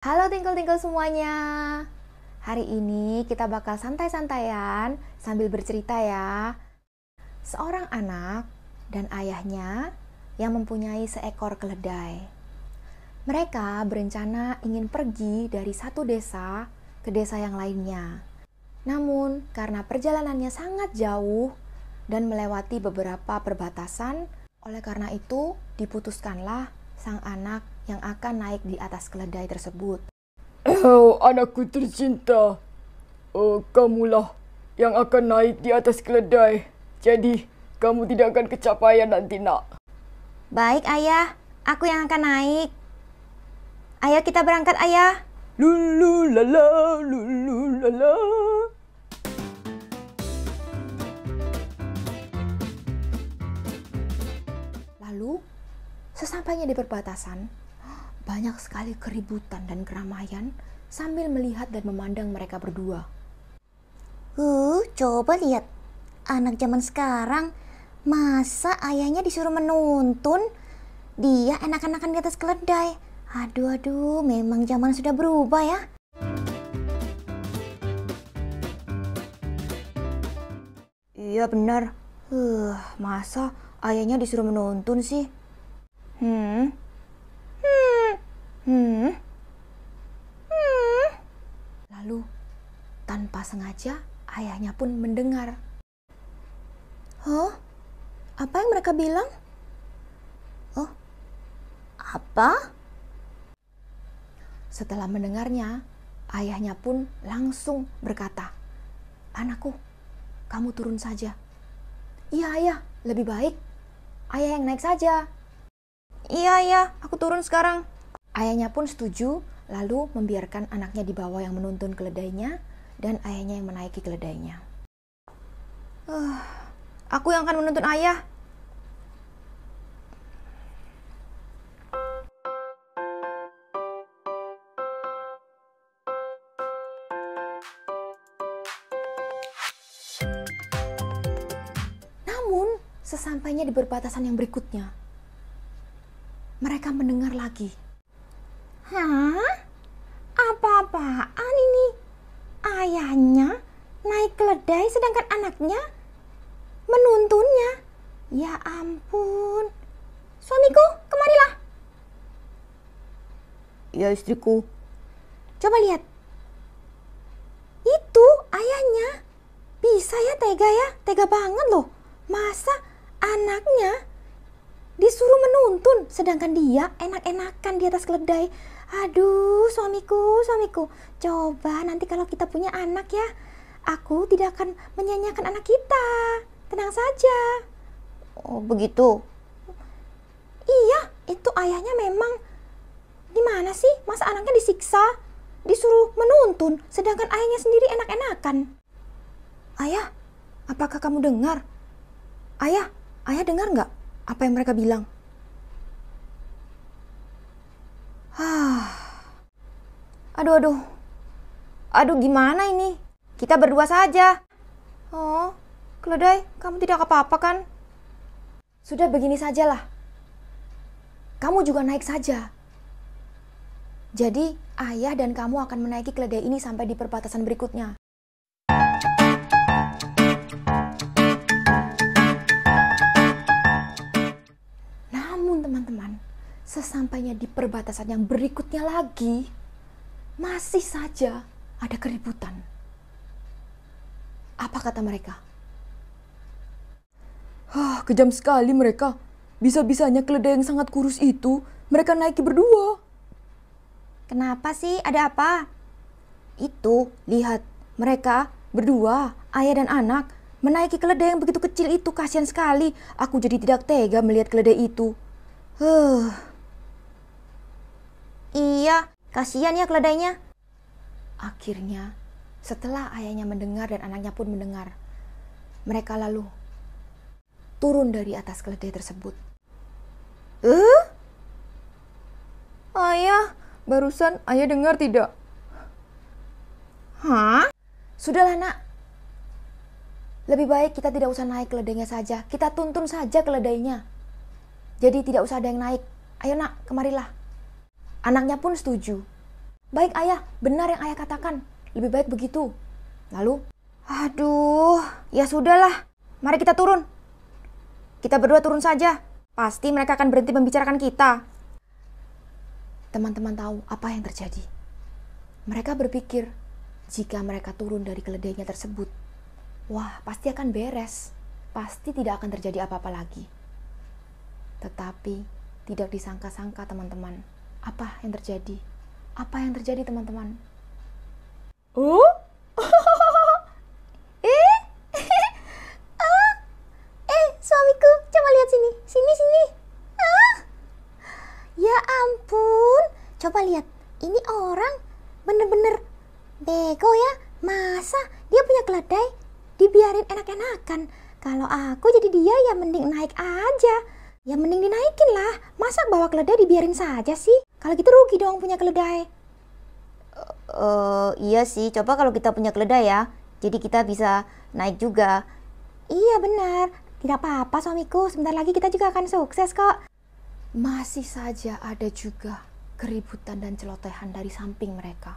Halo Tingkle-tingkle semuanya. Hari ini kita bakal santai-santaian sambil bercerita ya. Seorang anak dan ayahnya yang mempunyai seekor keledai. Mereka berencana ingin pergi dari satu desa ke desa yang lainnya. Namun karena perjalanannya sangat jauh dan melewati beberapa perbatasan, oleh karena itu diputuskanlah sang anak yang akan naik di atas keledai tersebut. Oh, anakku tercinta. Oh, kamulah yang akan naik di atas keledai. Jadi, kamu tidak akan kecapaian nanti, nak. Baik ayah, aku yang akan naik. Ayo kita berangkat ayah. Lulu lala, lulu lala. Lalu, sesampainya di perbatasan, banyak sekali keributan dan keramaian sambil melihat dan memandang mereka berdua. Coba lihat. Anak zaman sekarang, masa ayahnya disuruh menuntun? Dia enak-enakan di atas keledai. Aduh, memang zaman sudah berubah ya. Iya benar. Masa ayahnya disuruh menuntun sih? Lalu, tanpa sengaja, ayahnya pun mendengar. Apa yang mereka bilang? Oh, apa? Setelah mendengarnya, ayahnya pun langsung berkata, "Anakku, kamu turun saja." "Iya ayah, lebih baik ayah yang naik saja." "Iya ayah, aku turun sekarang." Ayahnya pun setuju, lalu membiarkan anaknya di bawah yang menuntun keledainya dan ayahnya yang menaiki keledainya. Aku yang akan menuntun ayah." Namun, sesampainya di perbatasan yang berikutnya, mereka mendengar lagi. Apa-apaan ini? Ayahnya naik keledai sedangkan anaknya menuntunnya. Ya ampun. "Suamiku, kemarilah." Ya, istriku. "Coba lihat. Itu ayahnya. Bisa ya tega banget loh. Masa anaknya disuruh menuntun sedangkan dia enak-enakan di atas keledai. Aduh, suamiku. Coba nanti kalau kita punya anak ya, aku tidak akan menyanyiakan anak kita. Tenang saja." Oh, begitu. Iya, itu ayahnya memang. Gimana sih? Masa anaknya disiksa, disuruh menuntun, sedangkan ayahnya sendiri enak-enakan. "Ayah, apakah kamu dengar? Ayah dengar nggak apa yang mereka bilang?" Aduh, gimana ini? Kita berdua saja. "Oh, keledai, kamu tidak apa-apa kan?" "Sudah begini sajalah. Kamu juga naik saja. Jadi, ayah dan kamu akan menaiki keledai ini sampai di perbatasan berikutnya." Namun teman-teman, sesampainya di perbatasan yang berikutnya lagi, masih saja ada keributan. Apa kata mereka? Kejam sekali mereka. Bisa-bisanya keledai yang sangat kurus itu mereka naiki berdua. "Kenapa sih? Ada apa?" "Itu, lihat. Mereka berdua, ayah dan anak, menaiki keledai yang begitu kecil itu. Kasihan sekali. Aku jadi tidak tega melihat keledai itu." Iya, kasihan ya keledainya. Akhirnya, setelah ayahnya mendengar dan anaknya pun mendengar, mereka lalu turun dari atas keledai tersebut. Ayah, barusan ayah dengar tidak? Sudahlah nak. Lebih baik kita tidak usah naik keledainya saja. Kita tuntun saja keledainya. Jadi tidak usah ada yang naik. Ayo nak, kemarilah. Anaknya pun setuju. Baik ayah, benar yang ayah katakan. Lebih baik begitu. Lalu, Aduh, ya sudahlah. Mari kita turun. Kita berdua turun saja. Pasti mereka akan berhenti membicarakan kita. teman-teman tahu apa yang terjadi. Mereka berpikir, jika mereka turun dari keledainya tersebut, wah, pasti akan beres. Pasti tidak akan terjadi apa-apa lagi. Tetapi, tidak disangka-sangka teman-teman. Apa yang terjadi? Apa yang terjadi teman-teman? Oh? Suamiku, coba lihat sini. Sini. Ya ampun. Coba lihat. Ini orang bener-bener bego ya. Masa dia punya keledai dibiarin enak-enakan. Kalau aku jadi dia ya mending naik aja. Ya mending dinaikin lah. Masa bawa keledai dibiarin saja sih? Kalau gitu rugi dong punya keledai. Iya sih. Coba kalau kita punya keledai ya. Jadi kita bisa naik juga. Iya benar. Tidak apa-apa suamiku. Sebentar lagi kita juga akan sukses kok. Masih saja ada juga keributan dan celotehan dari samping mereka.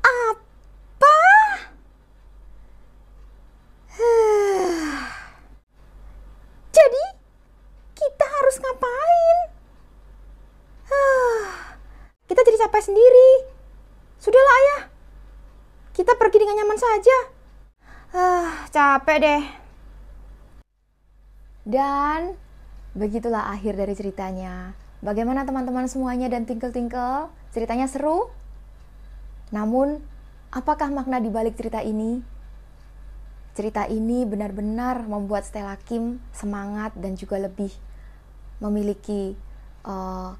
Apa? Jadi kita harus ngapain? Kita jadi capek sendiri. Sudahlah ayah. Kita pergi dengan nyaman saja. Capek deh. Dan begitulah akhir dari ceritanya. Bagaimana teman-teman semuanya dan Tinkle-Tinkle? Ceritanya seru? Namun, apakah makna di balik cerita ini? Cerita ini benar-benar membuat Stella Kim semangat dan juga lebih memiliki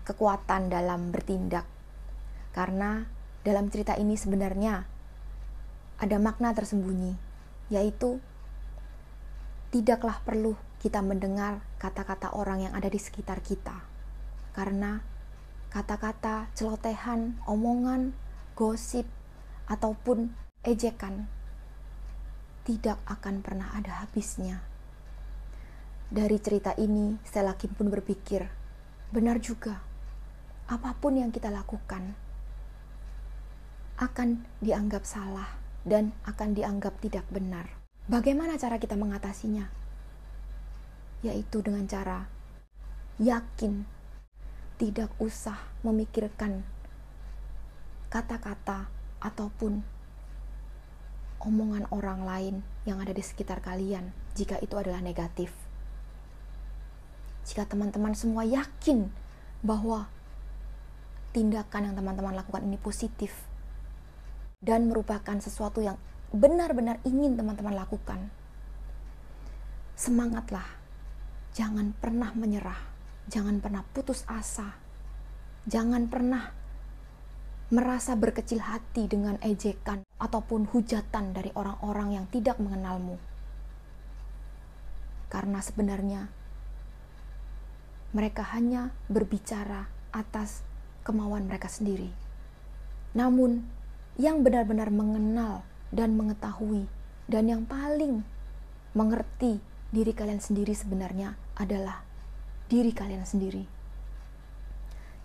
kekuatan dalam bertindak. Karena dalam cerita ini sebenarnya ada makna tersembunyi, yaitu tidaklah perlu kita mendengar kata-kata orang yang ada di sekitar kita. Karena kata-kata celotehan, omongan, gosip, ataupun ejekan tidak akan pernah ada habisnya. Dari cerita ini, Stella Kim pun berpikir, benar juga, apapun yang kita lakukan akan dianggap salah dan akan dianggap tidak benar. Bagaimana cara kita mengatasinya? Yaitu dengan cara yakin, tidak usah memikirkan kata-kata ataupun omongan orang lain yang ada di sekitar kalian jika itu adalah negatif. Jika teman-teman semua yakin bahwa tindakan yang teman-teman lakukan ini positif dan merupakan sesuatu yang benar-benar ingin teman-teman lakukan, semangatlah. Jangan pernah menyerah, jangan pernah putus asa, jangan pernah merasa berkecil hati dengan ejekan ataupun hujatan dari orang-orang yang tidak mengenalmu. Karena sebenarnya mereka hanya berbicara atas kemauan mereka sendiri. Namun yang benar-benar mengenal dan mengetahui dan yang paling mengerti diri kalian sendiri sebenarnya adalah diri kalian sendiri.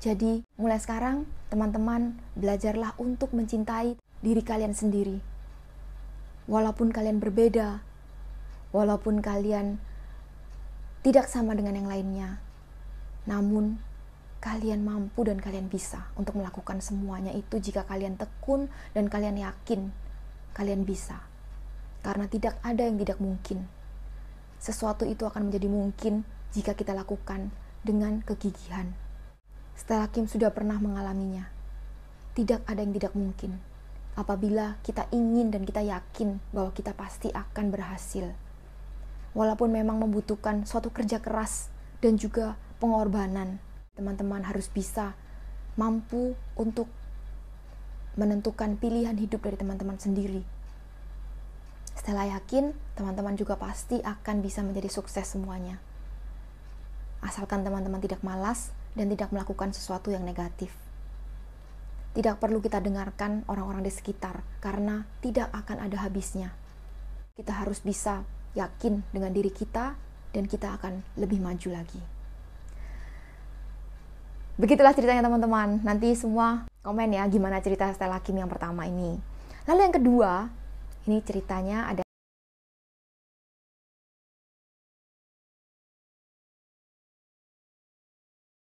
Jadi, mulai sekarang, teman-teman, belajarlah untuk mencintai diri kalian sendiri. Walaupun kalian berbeda, walaupun kalian tidak sama dengan yang lainnya, namun kalian mampu dan kalian bisa untuk melakukan semuanya itu jika kalian tekun dan kalian yakin kalian bisa. Karena tidak ada yang tidak mungkin. Sesuatu itu akan menjadi mungkin jika kita lakukan dengan kegigihan. Stella Kim sudah pernah mengalaminya. Tidak ada yang tidak mungkin apabila kita ingin dan kita yakin bahwa kita pasti akan berhasil. Walaupun memang membutuhkan suatu kerja keras dan juga pengorbanan, teman-teman harus bisa mampu untuk menentukan pilihan hidup dari teman-teman sendiri. Stella yakin teman-teman juga pasti akan bisa menjadi sukses semuanya. Asalkan teman-teman tidak malas dan tidak melakukan sesuatu yang negatif. Tidak perlu kita dengarkan orang-orang di sekitar karena tidak akan ada habisnya. Kita harus bisa yakin dengan diri kita dan kita akan lebih maju lagi. Begitulah ceritanya teman-teman. Nanti semua komen ya gimana cerita Stella Kim yang pertama ini. Lalu yang kedua, ini ceritanya ada